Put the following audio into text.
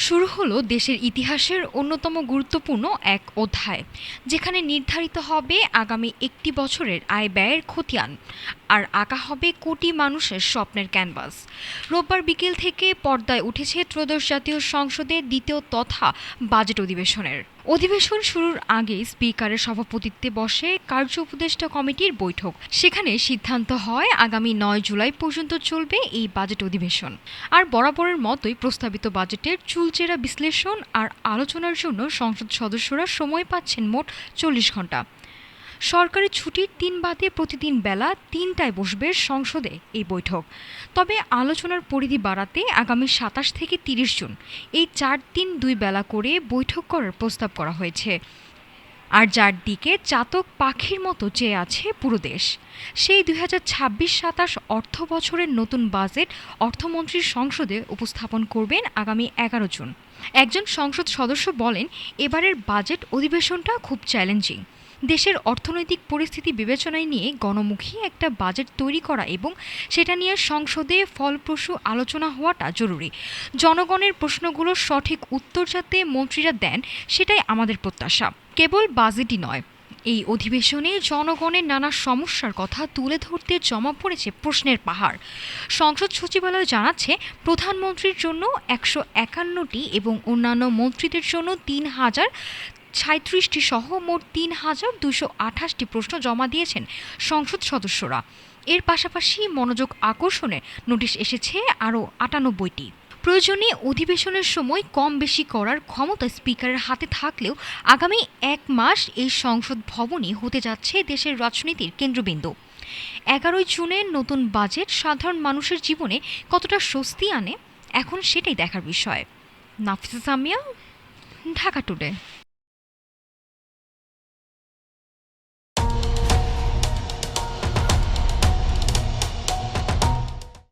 শুরু হলো দেশের ইতিহাসের অন্যতম গুরুত্বপূর্ণ এক অধ্যায়, যেখানে নির্ধারিত হবে আগামী একটি বছরের আয় ব্যয়ের খতিয়ান আর আঁকা হবে কোটি মানুষের স্বপ্নের ক্যানভাস। রোববার বিকেল থেকে পর্দায় উঠেছে ত্রয়োদশ জাতীয় সংসদের দ্বিতীয় তথা বাজেট অধিবেশনের। অধিবেশন শুরুর আগে স্পিকারের সভাপতিত্বে বসে কার্য উপদেষ্টা কমিটির বৈঠক। সেখানে সিদ্ধান্ত হয় আগামী ৯ জুলাই পর্যন্ত চলবে এই বাজেট অধিবেশন। আর বরাবরের মতোই প্রস্তাবিত বাজেটের চুলচেরা বিশ্লেষণ আর আলোচনার জন্য সংসদ সদস্যরা সময় পাচ্ছেন মোট ৪০ ঘণ্টা। সরকারি ছুটির দিন বাদে প্রতিদিন বেলা ৩টায় বসবে সংসদে এই বৈঠক। তবে আলোচনার পরিধি বাড়াতে আগামী ২৭ থেকে ৩০ জুন এই ৪ দিন ২ বেলা করে বৈঠক করার প্রস্তাব করা হয়েছে। আর যার দিকে চাতক পাখির মতো চেয়ে আছে পুরো দেশ, সেই ২০২৬-২৭ অর্থ বছরের নতুন বাজেট অর্থমন্ত্রীর সংসদে উপস্থাপন করবেন আগামী ১১ জুন। একজন সংসদ সদস্য বলেন, এবারের বাজেট অধিবেশনটা খুব চ্যালেঞ্জিং। দেশের অর্থনৈতিক পরিস্থিতি বিবেচনায় নিয়ে গণমুখী একটা বাজেট তৈরি করা এবং সেটা নিয়ে সংসদে ফলপ্রসূ আলোচনা হওয়াটা জরুরি। জনগণের প্রশ্নগুলোর সঠিক উত্তর যাতে মন্ত্রীরা দেন, সেটাই আমাদের প্রত্যাশা। কেবল বাজেটই নয়, এই অধিবেশনে জনগণের নানা সমস্যার কথা তুলে ধরতে জমা পড়েছে প্রশ্নের পাহাড়। সংসদ সচিবালয় জানাচ্ছে, প্রধানমন্ত্রীর জন্য ১৫১টি এবং অন্যান্য মন্ত্রীদের জন্য ৩,০৩৭টি সহ মোট ৩,২২৮টি প্রশ্ন জমা দিয়েছেন সংসদ সদস্যরা। এর পাশাপাশি মনোযোগ আকর্ষণের নোটিশ এসেছে আরও ৯৮টি। প্রয়োজনে অধিবেশনের সময় কম বেশি করার ক্ষমতা স্পিকারের হাতে থাকলেও আগামী ১ মাস এই সংসদ ভবনই হতে যাচ্ছে দেশের রাজনীতির কেন্দ্রবিন্দু। ১১ জুনের নতুন বাজেট সাধারণ মানুষের জীবনে কতটা স্বস্তি আনে, এখন সেটাই দেখার বিষয়। নাফিসা সামিয়া, ঢাকা টুডে।